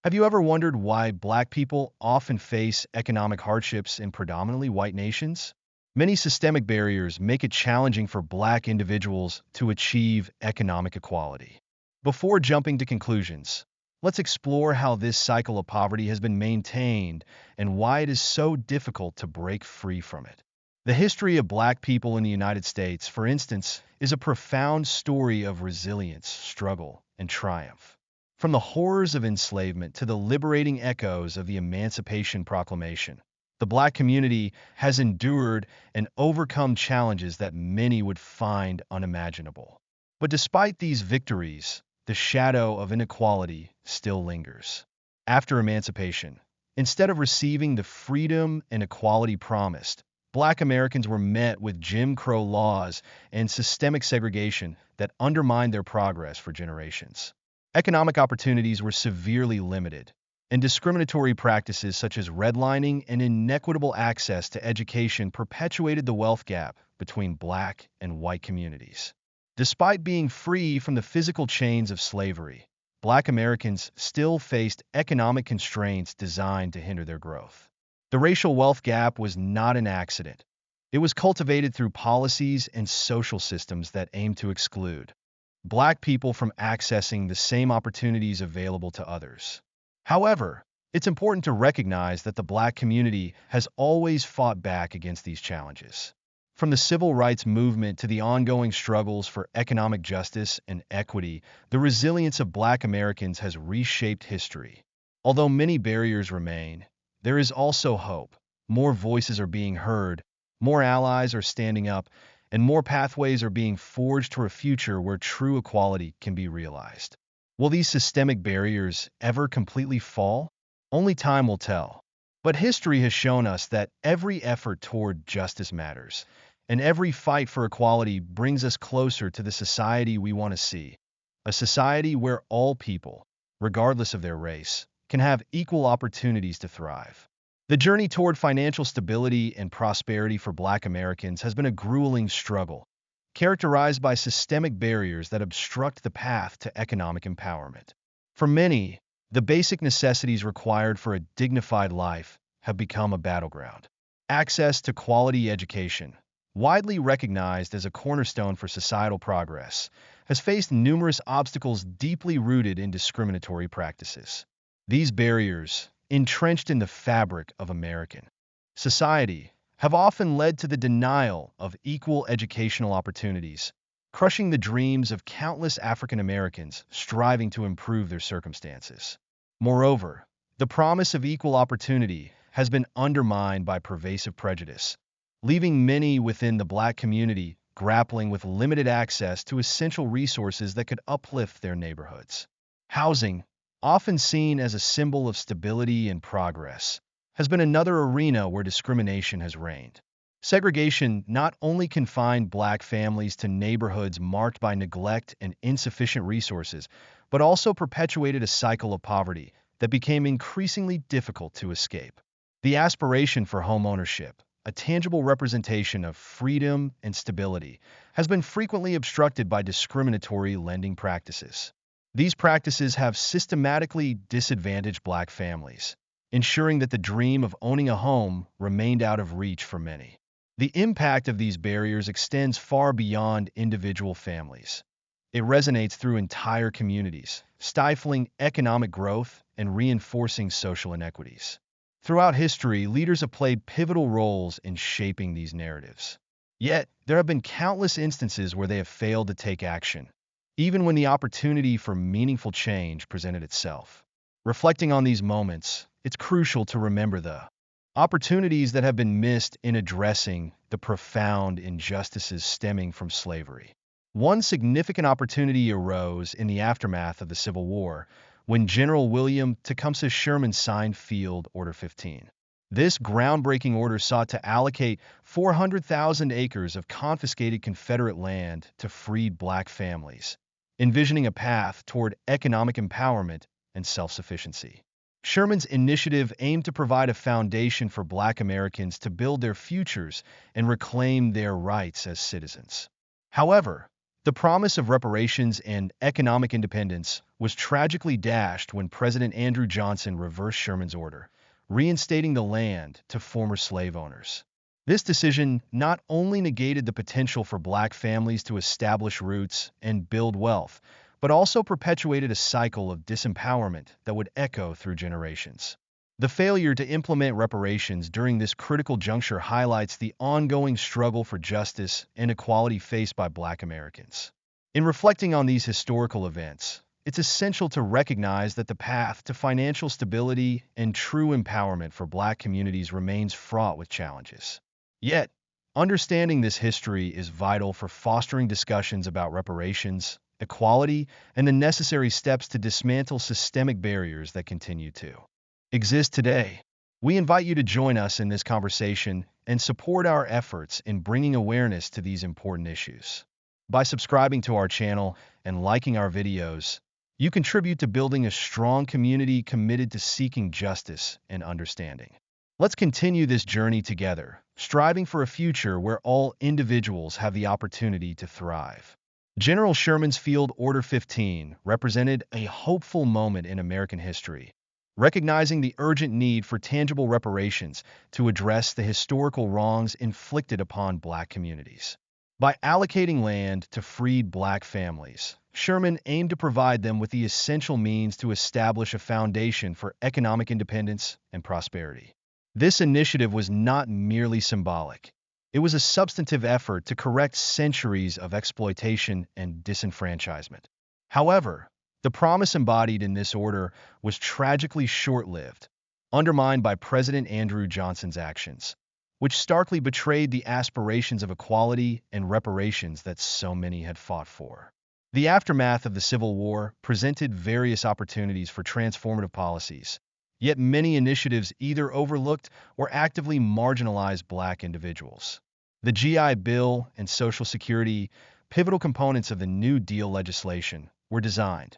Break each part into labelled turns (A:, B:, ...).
A: Have you ever wondered why Black people often face economic hardships in predominantly white nations? Many systemic barriers make it challenging for Black individuals to achieve economic equality. Before jumping to conclusions, let's explore how this cycle of poverty has been maintained and why it is so difficult to break free from it. The history of Black people in the United States, for instance, is a profound story of resilience, struggle, and triumph. From the horrors of enslavement to the liberating echoes of the Emancipation Proclamation, the Black community has endured and overcome challenges that many would find unimaginable. But despite these victories, the shadow of inequality still lingers. After emancipation, instead of receiving the freedom and equality promised, Black Americans were met with Jim Crow laws and systemic segregation that undermined their progress for generations. Economic opportunities were severely limited, and discriminatory practices such as redlining and inequitable access to education perpetuated the wealth gap between Black and white communities. Despite being free from the physical chains of slavery, Black Americans still faced economic constraints designed to hinder their growth. The racial wealth gap was not an accident. It was cultivated through policies and social systems that aimed to exclude Black people from accessing the same opportunities available to others. However, it's important to recognize that the Black community has always fought back against these challenges. From the civil rights movement to the ongoing struggles for economic justice and equity, the resilience of Black Americans has reshaped history. Although many barriers remain, there is also hope. More voices are being heard, more allies are standing up, and more pathways are being forged toward a future where true equality can be realized. Will these systemic barriers ever completely fall? Only time will tell. But history has shown us that every effort toward justice matters, and every fight for equality brings us closer to the society we want to see. A society where all people, regardless of their race, can have equal opportunities to thrive. The journey toward financial stability and prosperity for Black Americans has been a grueling struggle, characterized by systemic barriers that obstruct the path to economic empowerment. For many, the basic necessities required for a dignified life have become a battleground. Access to quality education, widely recognized as a cornerstone for societal progress, has faced numerous obstacles deeply rooted in discriminatory practices. These barriers, entrenched in the fabric of American society, have often led to the denial of equal educational opportunities, crushing the dreams of countless African Americans striving to improve their circumstances. Moreover, the promise of equal opportunity has been undermined by pervasive prejudice, leaving many within the Black community grappling with limited access to essential resources that could uplift their neighborhoods. Housing, often seen as a symbol of stability and progress, has been another arena where discrimination has reigned. Segregation not only confined Black families to neighborhoods marked by neglect and insufficient resources, but also perpetuated a cycle of poverty that became increasingly difficult to escape. The aspiration for home ownership, a tangible representation of freedom and stability, has been frequently obstructed by discriminatory lending practices. These practices have systematically disadvantaged Black families, ensuring that the dream of owning a home remained out of reach for many. The impact of these barriers extends far beyond individual families. It resonates through entire communities, stifling economic growth and reinforcing social inequities. Throughout history, leaders have played pivotal roles in shaping these narratives. Yet, there have been countless instances where they have failed to take action, even when the opportunity for meaningful change presented itself. Reflecting on these moments, it's crucial to remember the opportunities that have been missed in addressing the profound injustices stemming from slavery. One significant opportunity arose in the aftermath of the Civil War, when General William Tecumseh Sherman signed Field Order 15. This groundbreaking order sought to allocate 400,000 acres of confiscated Confederate land to freed Black families, envisioning a path toward economic empowerment and self-sufficiency. Sherman's initiative aimed to provide a foundation for Black Americans to build their futures and reclaim their rights as citizens. However, The promise of reparations and economic independence was tragically dashed when President Andrew Johnson reversed Sherman's order, reinstating the land to former slave owners. This decision not only negated the potential for black families to establish roots and build wealth, but also perpetuated a cycle of disempowerment that would echo through generations. The failure to implement reparations during this critical juncture highlights the ongoing struggle for justice and equality faced by Black Americans. In reflecting on these historical events, it's essential to recognize that the path to financial stability and true empowerment for Black communities remains fraught with challenges. Yet, understanding this history is vital for fostering discussions about reparations, equality, and the necessary steps to dismantle systemic barriers that continue to exist today. We invite you to join us in this conversation and support our efforts in bringing awareness to these important issues. By subscribing to our channel and liking our videos, you contribute to building a strong community committed to seeking justice and understanding. Let's continue this journey together, striving for a future where all individuals have the opportunity to thrive. General Sherman's Field Order 15 represented a hopeful moment in American history, recognizing the urgent need for tangible reparations to address the historical wrongs inflicted upon Black communities. By allocating land to freed Black families, Sherman aimed to provide them with the essential means to establish a foundation for economic independence and prosperity. This initiative was not merely symbolic. It was a substantive effort to correct centuries of exploitation and disenfranchisement. However, the promise embodied in this order was tragically short-lived, undermined by President Andrew Johnson's actions, which starkly betrayed the aspirations of equality and reparations that so many had fought for. The aftermath of the Civil War presented various opportunities for transformative policies, yet many initiatives either overlooked or actively marginalized Black individuals. The GI Bill and Social Security, pivotal components of the New Deal legislation, were designed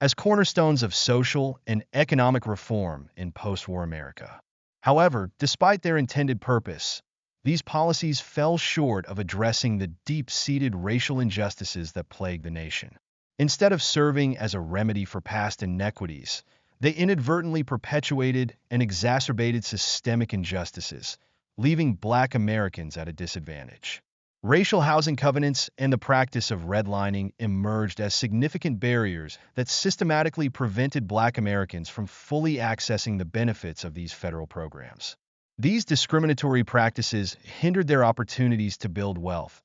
A: as cornerstones of social and economic reform in post-war America. However, despite their intended purpose, these policies fell short of addressing the deep-seated racial injustices that plague the nation. Instead of serving as a remedy for past inequities, they inadvertently perpetuated and exacerbated systemic injustices, leaving Black Americans at a disadvantage. Racial housing covenants and the practice of redlining emerged as significant barriers that systematically prevented Black Americans from fully accessing the benefits of these federal programs. These discriminatory practices hindered their opportunities to build wealth,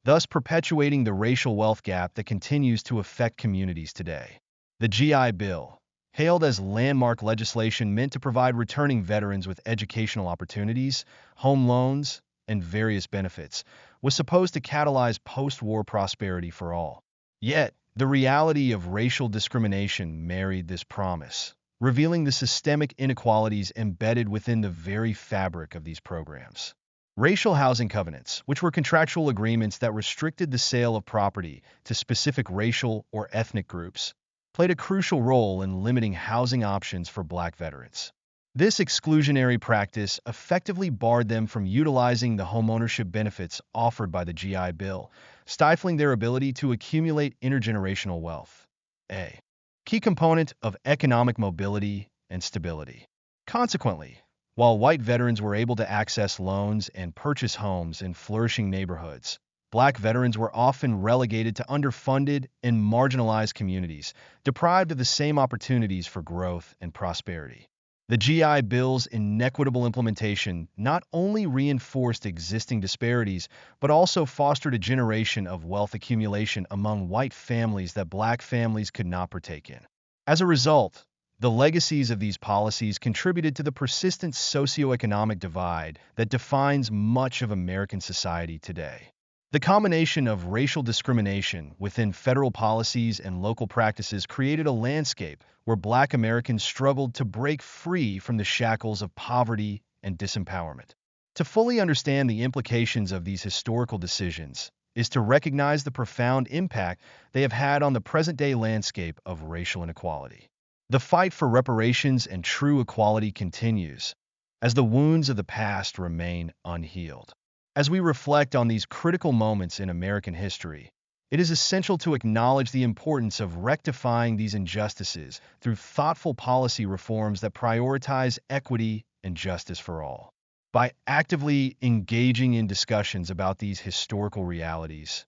A: thus perpetuating the racial wealth gap that continues to affect communities today. The GI Bill, hailed as landmark legislation meant to provide returning veterans with educational opportunities, home loans, and various benefits, was supposed to catalyze post-war prosperity for all. Yet, the reality of racial discrimination marred this promise, revealing the systemic inequalities embedded within the very fabric of these programs. Racial housing covenants, which were contractual agreements that restricted the sale of property to specific racial or ethnic groups, played a crucial role in limiting housing options for Black veterans. This exclusionary practice effectively barred them from utilizing the homeownership benefits offered by the GI Bill, stifling their ability to accumulate intergenerational wealth, a key component of economic mobility and stability. Consequently, while white veterans were able to access loans and purchase homes in flourishing neighborhoods, Black veterans were often relegated to underfunded and marginalized communities, deprived of the same opportunities for growth and prosperity. The GI Bill's inequitable implementation not only reinforced existing disparities, but also fostered a generation of wealth accumulation among white families that Black families could not partake in. As a result, the legacies of these policies contributed to the persistent socioeconomic divide that defines much of American society today. The combination of racial discrimination within federal policies and local practices created a landscape where Black Americans struggled to break free from the shackles of poverty and disempowerment. To fully understand the implications of these historical decisions is to recognize the profound impact they have had on the present-day landscape of racial inequality. The fight for reparations and true equality continues, as the wounds of the past remain unhealed. As we reflect on these critical moments in American history, It is essential to acknowledge the importance of rectifying these injustices through thoughtful policy reforms that prioritize equity and justice for all. By actively engaging in discussions about these historical realities,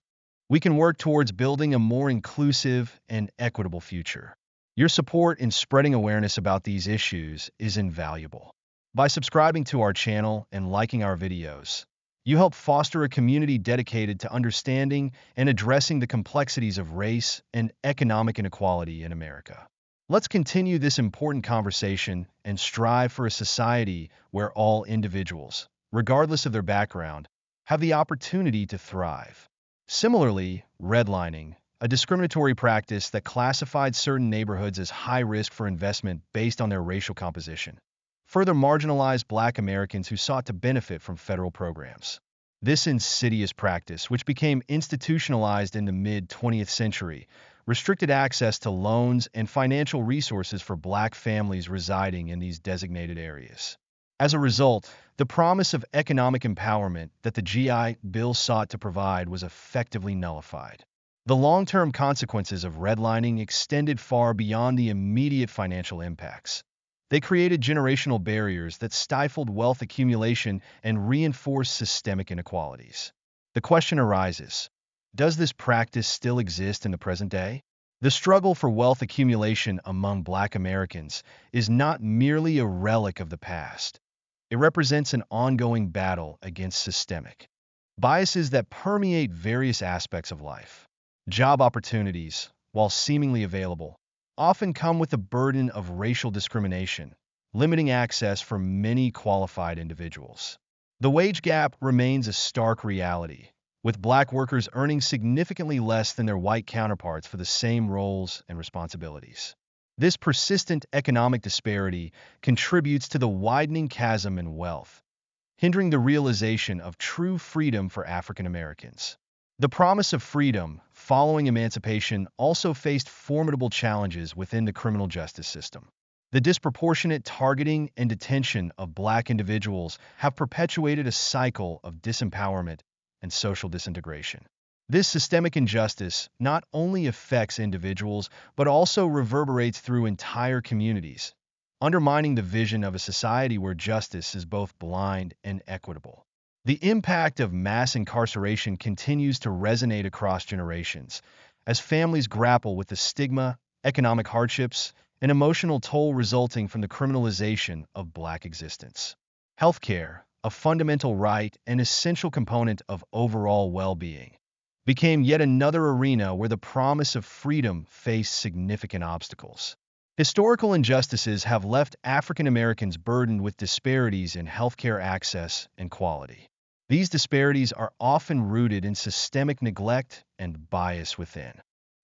A: we can work towards building a more inclusive and equitable future. Your support in spreading awareness about these issues is invaluable. By subscribing to our channel and liking our videos, you help foster a community dedicated to understanding and addressing the complexities of race and economic inequality in America. Let's continue this important conversation and strive for a society where all individuals, regardless of their background, have the opportunity to thrive. Similarly, redlining, a discriminatory practice that classified certain neighborhoods as high risk for investment based on their racial composition, further marginalized Black Americans who sought to benefit from federal programs. This insidious practice, which became institutionalized in the mid-20th century, restricted access to loans and financial resources for Black families residing in these designated areas. As a result, the promise of economic empowerment that the GI Bill sought to provide was effectively nullified. The long-term consequences of redlining extended far beyond the immediate financial impacts. They created generational barriers that stifled wealth accumulation and reinforced systemic inequalities. The question arises, does this practice still exist in the present day? The struggle for wealth accumulation among Black Americans is not merely a relic of the past. It represents an ongoing battle against systemic biases that permeate various aspects of life. Job opportunities, while seemingly available, often come with the burden of racial discrimination, limiting access for many qualified individuals. The wage gap remains a stark reality, with Black workers earning significantly less than their white counterparts for the same roles and responsibilities. This persistent economic disparity contributes to the widening chasm in wealth, hindering the realization of true freedom for African Americans. The promise of freedom following emancipation also faced formidable challenges within the criminal justice system. The disproportionate targeting and detention of Black individuals have perpetuated a cycle of disempowerment and social disintegration. This systemic injustice not only affects individuals, but also reverberates through entire communities, undermining the vision of a society where justice is both blind and equitable. The impact of mass incarceration continues to resonate across generations, as families grapple with the stigma, economic hardships, and emotional toll resulting from the criminalization of Black existence. Healthcare, a fundamental right and essential component of overall well-being, became yet another arena where the promise of freedom faced significant obstacles. Historical injustices have left African Americans burdened with disparities in healthcare access and quality. These disparities are often rooted in systemic neglect and bias within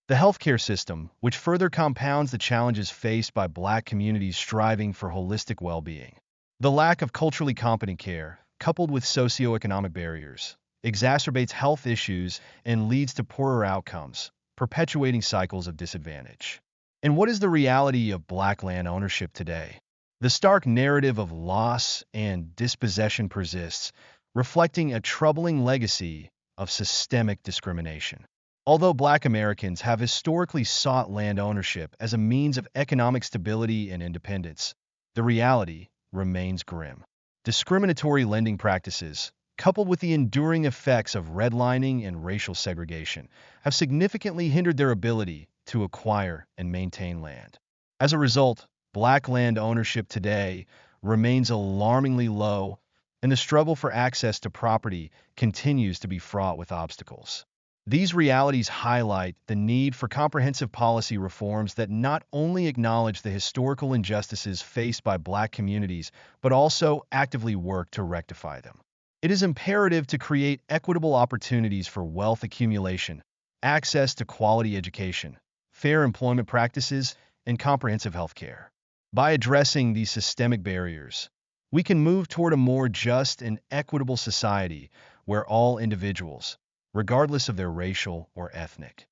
A: the healthcare system, which further compounds the challenges faced by Black communities striving for holistic well-being. The lack of culturally competent care, coupled with socioeconomic barriers, exacerbates health issues and leads to poorer outcomes, perpetuating cycles of disadvantage. And what is the reality of Black land ownership today? The stark narrative of loss and dispossession persists, reflecting a troubling legacy of systemic discrimination. Although Black Americans have historically sought land ownership as a means of economic stability and independence, the reality remains grim. Discriminatory lending practices, coupled with the enduring effects of redlining and racial segregation, have significantly hindered their ability to acquire and maintain land. As a result, Black land ownership today remains alarmingly low, and the struggle for access to property continues to be fraught with obstacles. These realities highlight the need for comprehensive policy reforms that not only acknowledge the historical injustices faced by Black communities, but also actively work to rectify them. It is imperative to create equitable opportunities for wealth accumulation, access to quality education, fair employment practices, and comprehensive health care. By addressing these systemic barriers, we can move toward a more just and equitable society where all individuals, regardless of their racial or ethnic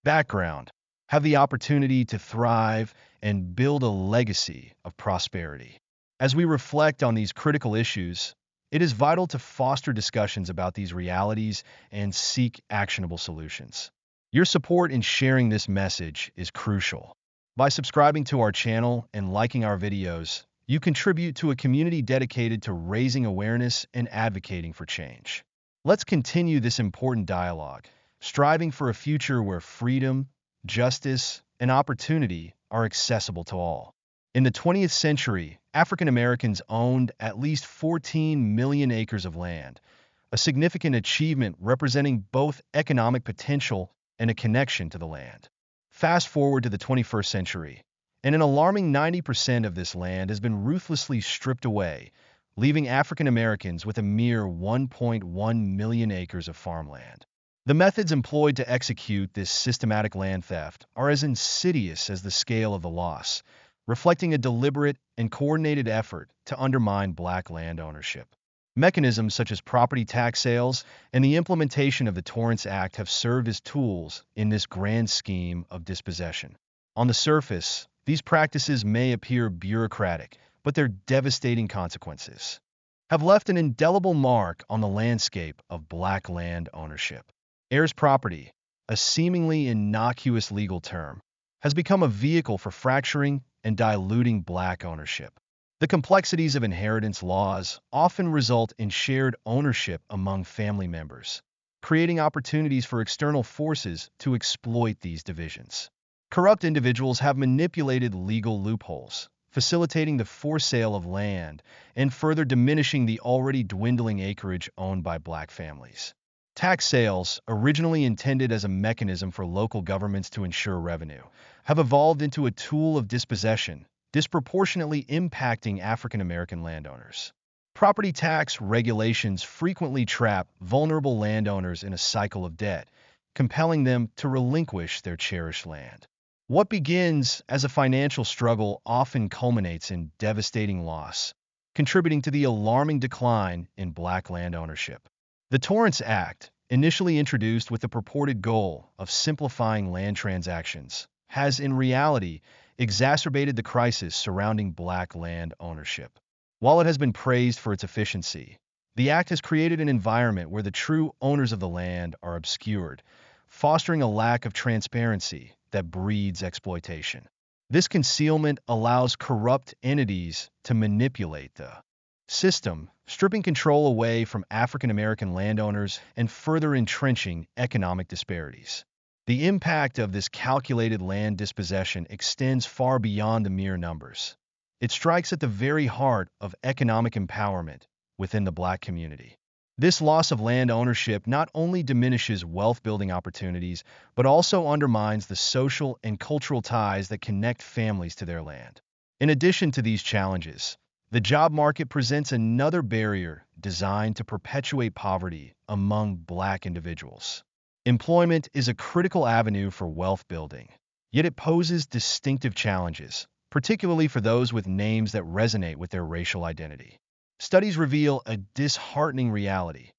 A: background, have the opportunity to thrive and build a legacy of prosperity. As we reflect on these critical issues, it is vital to foster discussions about these realities and seek actionable solutions. Your support in sharing this message is crucial. By subscribing to our channel and liking our videos, you contribute to a community dedicated to raising awareness and advocating for change. Let's continue this important dialogue, striving for a future where freedom, justice, and opportunity are accessible to all. In the 20th century, African Americans owned at least 14 million acres of land, a significant achievement representing both economic potential and a connection to the land. Fast forward to the 21st century, and an alarming 90% of this land has been ruthlessly stripped away, leaving African Americans with a mere 1.1 million acres of farmland. The methods employed to execute this systematic land theft are as insidious as the scale of the loss, reflecting a deliberate and coordinated effort to undermine black land ownership. Mechanisms such as property tax sales and the implementation of the Torrance Act have served as tools in this grand scheme of dispossession. On the surface, these practices may appear bureaucratic, but their devastating consequences have left an indelible mark on the landscape of black land ownership. Heirs property, a seemingly innocuous legal term, has become a vehicle for fracturing and diluting black ownership. The complexities of inheritance laws often result in shared ownership among family members, creating opportunities for external forces to exploit these divisions. Corrupt individuals have manipulated legal loopholes, facilitating the forced sale of land and further diminishing the already dwindling acreage owned by black families. Tax sales, originally intended as a mechanism for local governments to ensure revenue, have evolved into a tool of dispossession, disproportionately impacting African American landowners. Property tax regulations frequently trap vulnerable landowners in a cycle of debt, compelling them to relinquish their cherished land. What begins as a financial struggle often culminates in devastating loss, contributing to the alarming decline in black land ownership. The Torrance Act, initially introduced with the purported goal of simplifying land transactions, has in reality exacerbated the crisis surrounding black land ownership. While it has been praised for its efficiency, the act has created an environment where the true owners of the land are obscured, fostering a lack of transparency that breeds exploitation. This concealment allows corrupt entities to manipulate the system, stripping control away from African American landowners and further entrenching economic disparities. The impact of this calculated land dispossession extends far beyond the mere numbers. It strikes at the very heart of economic empowerment within the black community. This loss of land ownership not only diminishes wealth-building opportunities, but also undermines the social and cultural ties that connect families to their land. In addition to these challenges, the job market presents another barrier designed to perpetuate poverty among black individuals. Employment is a critical avenue for wealth building, yet it poses distinctive challenges, particularly for those with names that resonate with their racial identity. Studies reveal a disheartening reality.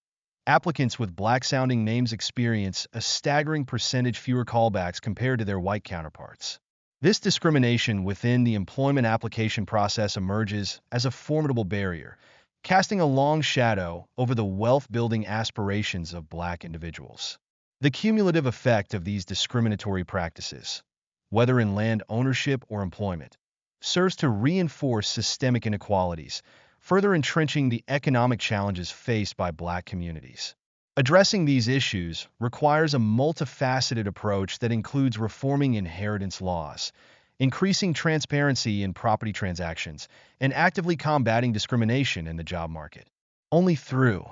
A: Applicants with black-sounding names experience a staggering percentage fewer callbacks compared to their white counterparts. This discrimination within the employment application process emerges as a formidable barrier, casting a long shadow over the wealth-building aspirations of black individuals. The cumulative effect of these discriminatory practices, whether in land ownership or employment, serves to reinforce systemic inequalities, further entrenching the economic challenges faced by black communities. Addressing these issues requires a multifaceted approach that includes reforming inheritance laws, increasing transparency in property transactions, and actively combating discrimination in the job market. Only through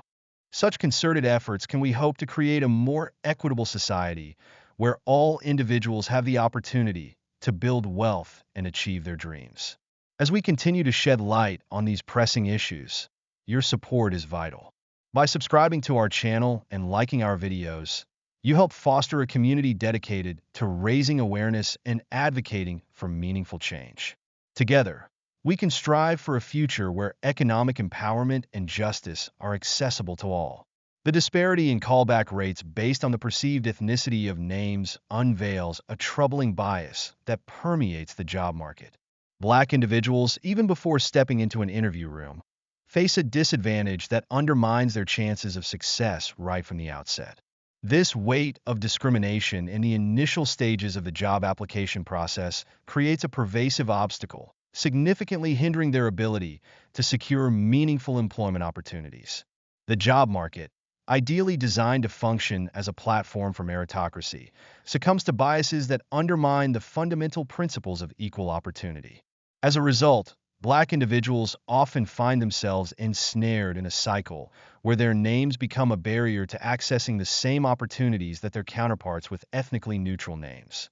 A: such concerted efforts can we hope to create a more equitable society where all individuals have the opportunity to build wealth and achieve their dreams. As we continue to shed light on these pressing issues, your support is vital. By subscribing to our channel and liking our videos, you help foster a community dedicated to raising awareness and advocating for meaningful change. Together, we can strive for a future where economic empowerment and justice are accessible to all. The disparity in callback rates based on the perceived ethnicity of names unveils a troubling bias that permeates the job market. Black individuals, even before stepping into an interview room, face a disadvantage that undermines their chances of success right from the outset. This weight of discrimination in the initial stages of the job application process creates a pervasive obstacle, significantly hindering their ability to secure meaningful employment opportunities. The job market, ideally designed to function as a platform for meritocracy, succumbs to biases that undermine the fundamental principles of equal opportunity. As a result, Black individuals often find themselves ensnared in a cycle where their names become a barrier to accessing the same opportunities that their counterparts with ethnically neutral names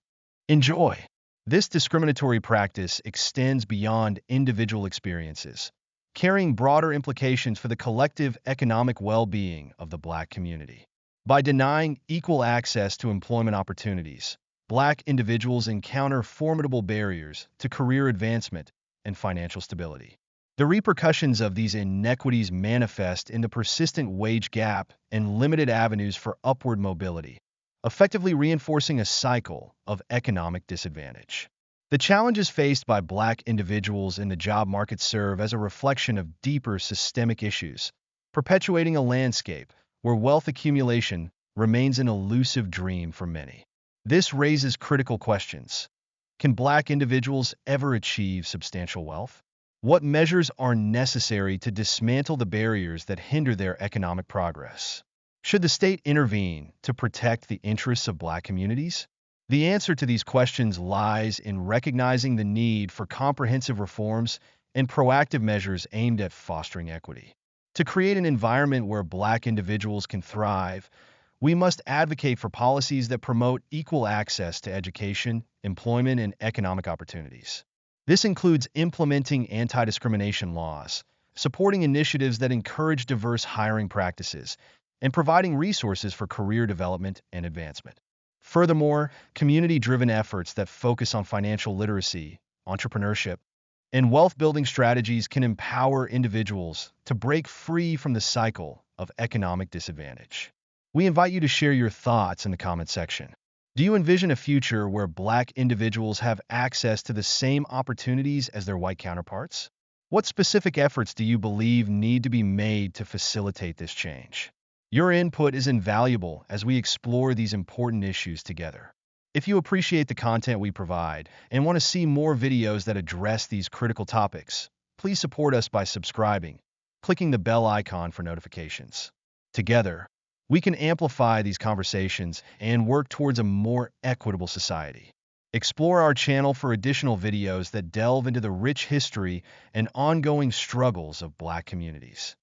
A: enjoy. This discriminatory practice extends beyond individual experiences, carrying broader implications for the collective economic well-being of the Black community. By denying equal access to employment opportunities, Black individuals encounter formidable barriers to career advancement and financial stability. The repercussions of these inequities manifest in the persistent wage gap and limited avenues for upward mobility, effectively reinforcing a cycle of economic disadvantage. The challenges faced by Black individuals in the job market serve as a reflection of deeper systemic issues, perpetuating a landscape where wealth accumulation remains an elusive dream for many. This raises critical questions. Can Black individuals ever achieve substantial wealth? What measures are necessary to dismantle the barriers that hinder their economic progress? Should the state intervene to protect the interests of Black communities? The answer to these questions lies in recognizing the need for comprehensive reforms and proactive measures aimed at fostering equity. To create an environment where Black individuals can thrive, we must advocate for policies that promote equal access to education, employment, and economic opportunities. This includes implementing anti-discrimination laws, supporting initiatives that encourage diverse hiring practices, and providing resources for career development and advancement. Furthermore, community-driven efforts that focus on financial literacy, entrepreneurship, and wealth-building strategies can empower individuals to break free from the cycle of economic disadvantage. We invite you to share your thoughts in the comment section. Do you envision a future where Black individuals have access to the same opportunities as their white counterparts? What specific efforts do you believe need to be made to facilitate this change? Your input is invaluable as we explore these important issues together. If you appreciate the content we provide and want to see more videos that address these critical topics, please support us by subscribing, clicking the bell icon for notifications. Together, we can amplify these conversations and work towards a more equitable society. Explore our channel for additional videos that delve into the rich history and ongoing struggles of Black communities.